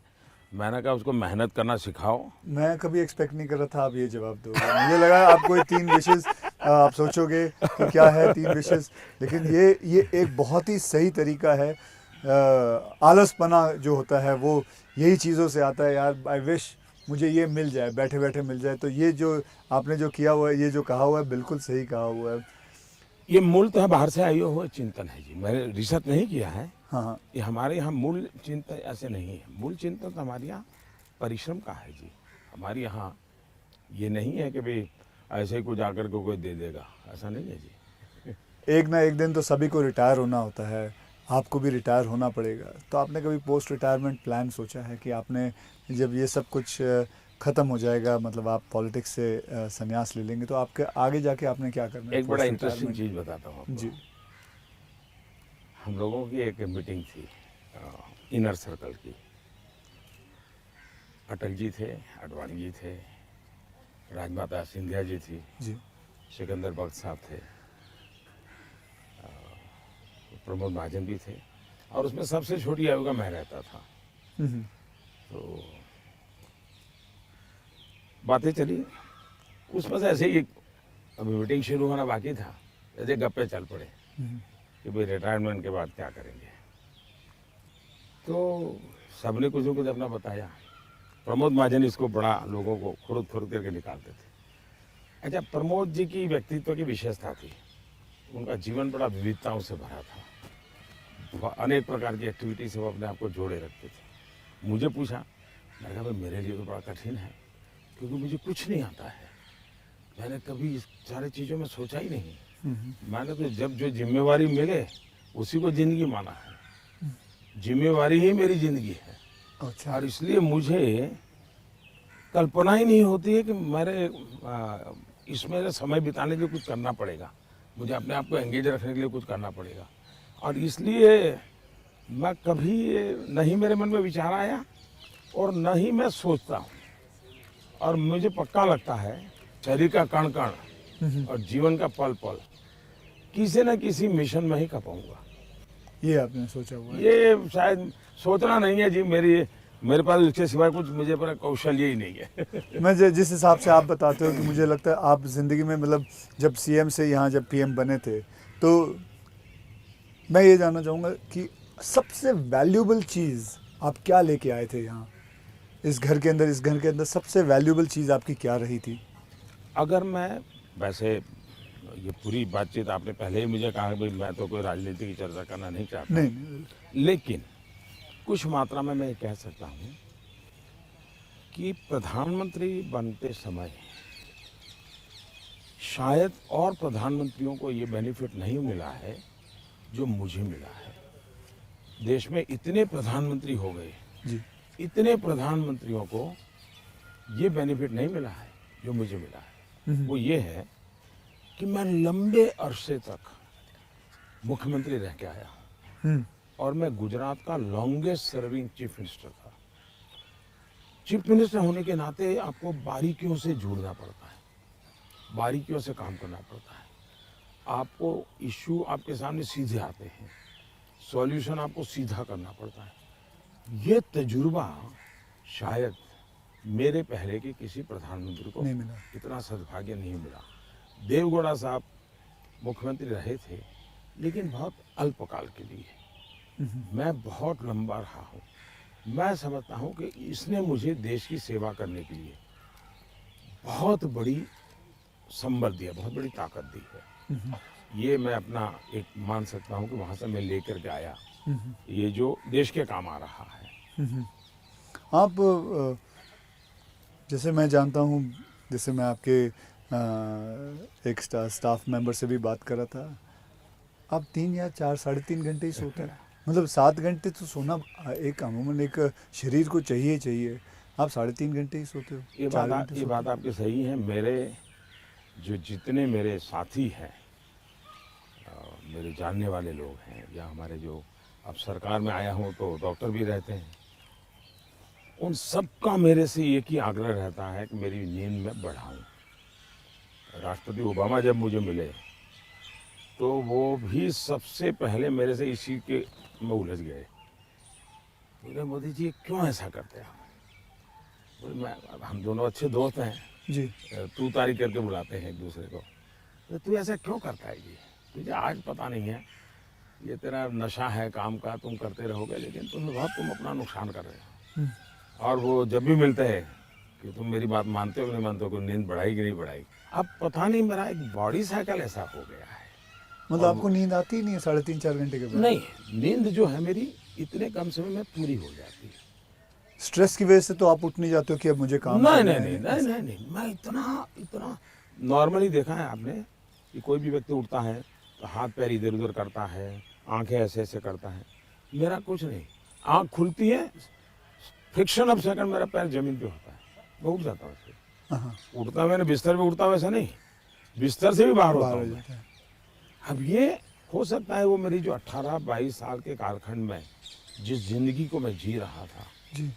मैंने कहा उसको मेहनत करना सिखाओ। मैं कभी एक्सपेक्ट नहीं कर रहा था आप ये जवाब दोगे। मुझे लगा आप कोई 3 विशेस आप सोचोगे कि क्या है 3 विशेस, लेकिन ये एक बहुत ही सही तरीका है। आलसपना जो होता है वो यही चीज़ों से आता है। यार, आई विश मुझे ये मिल जाए, बैठे बैठे मिल जाए। तो ये जो आपने जो किया हुआ है, ये जो कहा हुआ है, बिल्कुल सही कहा हुआ है। ये मूल तो है बाहर से आई हुआ चिंतन है जी, मैंने रिसर्च नहीं किया है। हाँ हाँ, ये हमारे यहाँ मूल चिंतन ऐसे नहीं है। मूल चिंतन तो हमारे यहाँ परिश्रम का है जी। हमारे यहाँ ये नहीं है कि भाई ऐसे ही कुछ आकर के कोई दे देगा, ऐसा नहीं है जी। एक ना एक दिन तो सभी को रिटायर होना होता है, आपको भी रिटायर होना पड़ेगा। तो आपने कभी पोस्ट रिटायरमेंट प्लान सोचा है कि आपने जब ये सब कुछ ख़त्म हो जाएगा, मतलब आप पॉलिटिक्स से संन्यास ले लेंगे, तो आपके आगे जाके आपने क्या करना है? एक बड़ा पोस्ट इंटरेस्टिंग रिटायरमेंट। चीज़ बताता हूँ आपको। जी। हम लोगों की एक मीटिंग थी इनर सर्कल की। अटल जी थे, आडवाणी जी थे, राजमाता सिंधिया जी थी, जी। सिकंदर बख्त साहब थे, प्रमोद महाजन भी थे, और उसमें सबसे छोटी आयु का मैं रहता था। तो बातें चली, उसमें से ऐसे ही अभी मीटिंग शुरू होना बाकी था, ऐसे गप्पे चल पड़े कि भाई रिटायरमेंट के बाद क्या करेंगे। तो सबने कुछ न कुछ अपना बताया। प्रमोद महाजन इसको बड़ा लोगों को खुद करके निकालते थे। अच्छा, प्रमोद जी की व्यक्तित्व की विशेषता थी, उनका जीवन बड़ा विविधताओं से भरा था। अनेक प्रकार की एक्टिविटी से वो अपने आप को जोड़े रखते थे। मुझे पूछा, मैंने कहा भाई मेरे लिए तो बड़ा कठिन है, क्योंकि मुझे कुछ नहीं आता है। मैंने कभी इस सारी चीज़ों में सोचा ही नहीं। मैंने तो जब जो जिम्मेवारी मिले उसी को जिंदगी माना है। जिम्मेवारी ही मेरी जिंदगी है। अच्छा। और इसलिए मुझे कल्पना ही नहीं होती है कि इसमें समय बिताने के लिए कुछ करना पड़ेगा, मुझे अपने आप को एंगेज रखने के लिए कुछ करना पड़ेगा। और इसलिए मैं कभी नहीं मेरे मन में विचार आया और न ही मैं सोचता हूँ। और मुझे पक्का लगता है शरीर का कण कण और जीवन का पल पल किसी न किसी मिशन में ही खपाऊंगा। ये आपने सोचा हुआ है? ये शायद सोचना नहीं है जी, मेरे पास इसके सिवाय कुछ मुझे पर कौशल्य ही नहीं है। मैं जिस हिसाब से आप बताते हो कि मुझे लगता है आप ज़िंदगी में, मतलब जब सीएम से यहाँ जब पीएम बने थे, तो मैं ये जानना चाहूँगा कि सबसे वैल्यूबल चीज़ आप क्या लेके आए थे यहाँ इस घर के अंदर सबसे वैल्यूबल चीज़ आपकी क्या रही थी? अगर मैं, वैसे ये पूरी बातचीत आपने पहले ही मुझे कहा कि भाई मैं तो कोई राजनीति की चर्चा करना नहीं चाहता, नहीं। लेकिन कुछ मात्रा में मैं ये कह सकता हूँ कि प्रधानमंत्री बनते समय शायद और प्रधानमंत्रियों को ये बेनिफिट नहीं मिला है जो मुझे मिला है। देश में इतने प्रधानमंत्री हो गए जी। इतने प्रधानमंत्रियों को ये बेनिफिट नहीं मिला है जो मुझे मिला है। वो ये है कि मैं लंबे अरसे तक मुख्यमंत्री रह के आया हूँ और मैं गुजरात का लॉन्गेस्ट सर्विंग चीफ मिनिस्टर था। चीफ मिनिस्टर होने के नाते आपको बारीकियों से जुड़ना पड़ता है, बारीकियों से काम करना पड़ता है। आपको इश्यू आपके सामने सीधे आते हैं, सॉल्यूशन आपको सीधा करना पड़ता है। ये तजुर्बा शायद मेरे पहले के किसी प्रधानमंत्री को नहीं मिला। इतना सद्भाग्य नहीं मिला। देवगौड़ा साहब मुख्यमंत्री रहे थे, लेकिन बहुत अल्पकाल के लिए। मैं बहुत लंबा रहा हूँ। मैं समझता हूँ कि इसने मुझे देश की सेवा करने के लिए बहुत बड़ी संबल दिया, बहुत बड़ी ताकत दी है। ये मैं अपना एक मान सकता हूँ कि वहाँ से मैं लेकर के आया, ये जो देश के काम आ रहा है। आप जैसे मैं जानता हूँ, जैसे मैं आपके एक स्टाफ मेंबर से भी बात कर रहा था, आप 3 या 4 साढ़े 3 घंटे ही सोते हैं। मतलब 7 घंटे तो सोना एक अमूमन एक शरीर को चाहिए ही चाहिए। आप 3.5 घंटे ही सोते हो? ये 4 बात घंटे ये सोते बात हो? आपकी सही है। मेरे जो जितने मेरे साथी हैं, मेरे जानने वाले लोग हैं, या हमारे जो अब सरकार में आया हूँ तो डॉक्टर भी रहते हैं, उन सबका मेरे से एक ही आग्रह रहता है कि मेरी नींद में बढ़ाऊं। राष्ट्रपति ओबामा जब मुझे मिले तो वो भी सबसे पहले मेरे से इस चीज़ के में उलझ गए। बोले मोदी जी क्यों ऐसा करते हैं आप? बोले मैं, हम दोनों अच्छे दोस्त हैं, जी। तू तारी करके बुलाते हैं एक दूसरे को। तो तू ऐसा क्यों करता है जी? तुझे आज पता नहीं है, ये तेरा नशा है काम का, तुम करते रहोगे लेकिन तुम अपना नुकसान कर रहे हो। और वो जब भी मिलते हैं कि तुम मेरी बात मानते हो कि नहीं मानते हो, कि नींद बढ़ाई कि नहीं बढ़ाई। अब पता नहीं मेरा एक बॉडी साइकिल ऐसा हो गया है। मतलब आपको नींद आती ही नहीं है 3.5-4 घंटे के बाद? नहीं, नींद जो है मेरी इतने कम समय में पूरी हो जाती है। स्ट्रेस की वजह से तो आप उठ नहीं जाते हो कि अब मुझे काम नहीं करना नहीं है? नहीं नहीं नहीं, मैं इतना नॉर्मली देखा है आपने कि कोई भी व्यक्ति उठता है तो हाथ पैर इधर उधर करता है, आंखें ऐसे ऐसे करता है। मेरा कुछ नहीं, आंख खुलती है, फ्रिक्शन ऑफ सेकंड मेरा पैर जमीन पे होता है, मैं उठ जाता हूँ उससे। हाँ, उठता मैंने बिस्तर पे उठता वैसा नहीं, बिस्तर से भी बाहर होता बाहर हूँ हो मैं। जाता है। अब ये हो सकता है वो मेरी जो 18-22 साल के कालखंड में जिस जिंदगी को मैं जी रहा था, जी।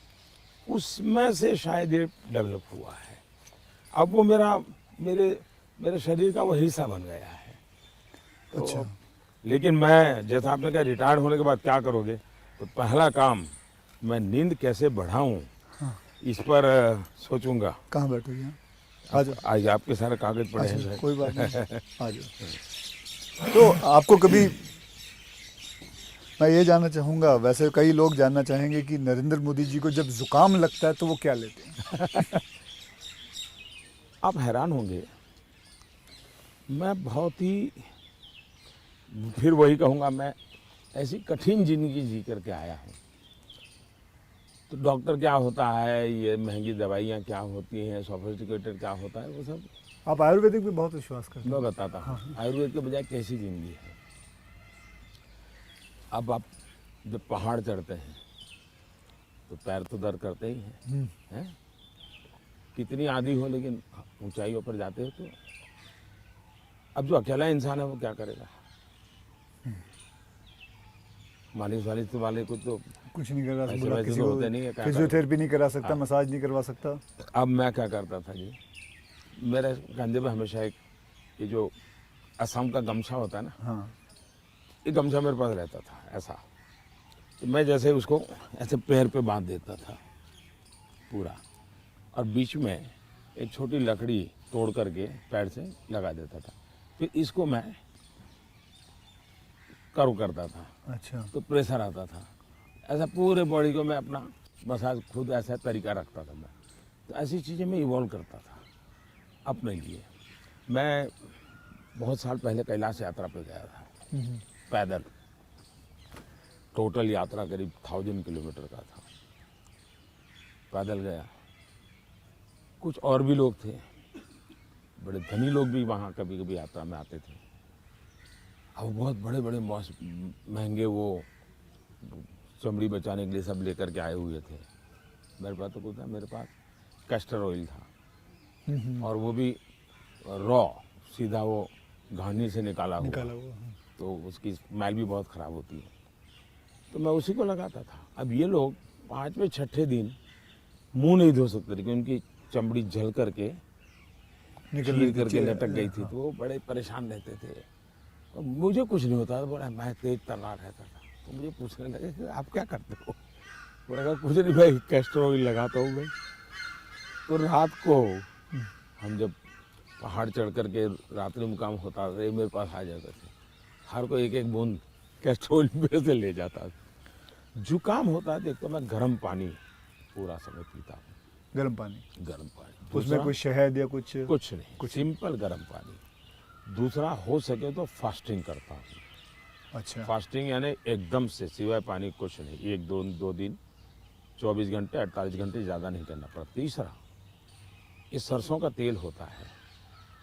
उसमें से शायद ये डेवलप हुआ है। अब वो मेरे शरीर का वो हिस्सा बन गया है। तो अच्छा। लेकिन मैं, जैसा आपने कहा रिटायर्ड होने के बाद क्या करोगे, तो पहला काम मैं नींद कैसे बढ़ाऊं, हाँ। इस पर सोचूंगा। कहाँ बैठोगे आप? आ जाओ। आज आपके सारे कागज पड़े हैं अच्छा, शायद। कोई बात नहीं, आ जाओ। तो आपको कभी, मैं ये जानना चाहूँगा, वैसे कई लोग जानना चाहेंगे कि नरेंद्र मोदी जी को जब जुकाम लगता है तो वो क्या लेते हैं? आप हैरान होंगे, मैं बहुत ही, फिर वही कहूँगा, मैं ऐसी कठिन जिंदगी जी करके आया हूँ। तो डॉक्टर क्या होता है, ये महंगी दवाइयाँ क्या होती हैं, सोफिस्टिकेटेड क्या होता है, वो सब आप आयुर्वेदिक पे बहुत विश्वास करते हैं? मैं बताता हूँ। आयुर्वेद के बजाय कैसी जिंदगी है। अब आप जब पहाड़ चढ़ते हैं तो पैर तो दर्द करते ही हैं, कितनी आदि हो, लेकिन ऊंचाइयों पर जाते हो तो अब जो अकेला इंसान है वो क्या करेगा? मालिश वालिश वाले को तो कुछ नहीं करा ऐसे सकता, वैसे किसी तो को होते नहीं है, क्या फिजियोथेरेपी नहीं करा सकता, मसाज नहीं करवा सकता। अब मैं क्या करता था जी, मेरे कंधे पे हमेशा एक ये जो असम का गमछा होता है ना, हाँ। ये गमछा मेरे पास रहता था ऐसा। तो मैं जैसे उसको ऐसे पैर पे बांध देता था पूरा, और बीच में एक छोटी लकड़ी तोड़ करके पैर से लगा देता था। फिर इसको मैं कर्व करता था, अच्छा। तो प्रेशर आता था। ऐसा पूरे बॉडी को मैं अपना मसाज खुद ऐसा तरीका रखता था मैं। तो ऐसी चीज़ें मैं इवॉल्व करता था अपने लिए। मैं बहुत साल पहले कैलाश यात्रा पे गया था पैदल। टोटल यात्रा करीब 1000 किलोमीटर का था, पैदल गया। कुछ और भी लोग थे, बड़े धनी लोग भी वहाँ कभी कभी यात्रा में आते थे। अब बहुत बड़े बड़े महंगे वो चमड़ी बचाने के लिए सब लेकर के आए हुए थे। मेरे पास तो कुछ था, मेरे पास कैस्टर ऑयल था, और वो भी रॉ, सीधा वो घानी से निकाला हुआ। तो उसकी स्मेल भी बहुत ख़राब होती है, तो मैं उसी को लगाता था। अब ये लोग 5वें 6ठे दिन मुंह नहीं धो सकते थे, क्योंकि उनकी चमड़ी जल करके चीर करके लटक गई थी, तो वो बड़े परेशान रहते थे। और मुझे कुछ नहीं होता था, बड़ा मैं तेज तर्रार रहता था। तो मुझे पूछने लगे कि आप क्या करते हो? मैंने कहा कुछ नहीं भाई, कैस्टर ऑयल लगाता हूँ मैं। तो रात को हम जब पहाड़ चढ़ करके रात्रि मुकाम होता था, ये मेरे पास आ जाते थे। हर कोई एक एक बूंद कैस्ट्रोल में से ले जाता था। जुकाम होता है तो मैं गर्म पानी पूरा समय पीता हूँ, गर्म पानी, गर्म पानी। उसमें दूसरा, कोई शहद या कुछ? कुछ नहीं, सिंपल गर्म पानी। दूसरा, हो सके तो फास्टिंग करता हूँ। अच्छा, फास्टिंग यानी एकदम से सिवाय पानी कुछ नहीं, एक दो दिन 24 घंटे 48 घंटे ज़्यादा नहीं करना पड़ता। तीसरा, ये सरसों का तेल होता है,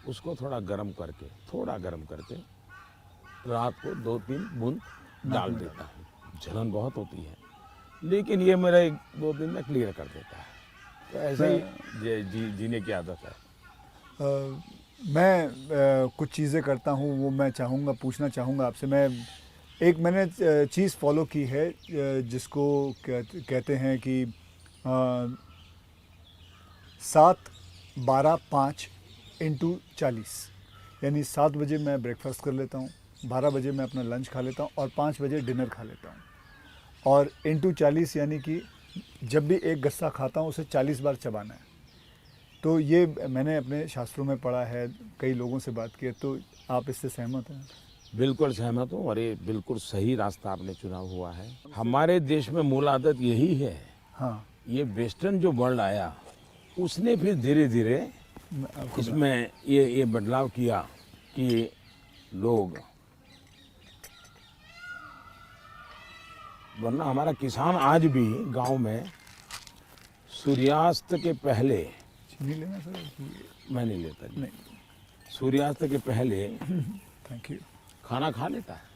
उसको थोड़ा गर्म करके रात को 2-3 बूंद डाल देता हूँ। जलन बहुत होती है, लेकिन ये मेरा 1-2 दिन में क्लियर कर देता है। तो ऐसे ही जीने की आदत है। मैं कुछ चीज़ें करता हूँ, वो मैं पूछना चाहूँगा आपसे। मैंने चीज़ फॉलो की है जिसको कहते हैं कि 7-12-5 × 40, यानी 7 बजे मैं ब्रेकफास्ट कर लेता हूँ, 12 बजे मैं अपना लंच खा लेता हूँ और 5 बजे डिनर खा लेता हूँ। और × 40 यानी कि जब भी एक गस्सा खाता हूँ उसे 40 बार चबाना है। तो ये मैंने अपने शास्त्रों में पढ़ा है, कई लोगों से बात की है, तो आप इससे सहमत हैं? बिल्कुल सहमत हूँ, और ये बिल्कुल सही रास्ता आपने चुना हुआ है। हमारे देश में मूल आदत यही है। हाँ, ये वेस्टर्न जो वर्ल्ड आया, उसने फिर धीरे धीरे आपको इसमें ये बदलाव किया कि लोग, वरना हमारा किसान आज भी गांव में सूर्यास्त के पहले, चीनी लेना सर? मैं नहीं लेता जी, नहीं, सूर्यास्त के पहले थैंक यू। खाना खा लेता है।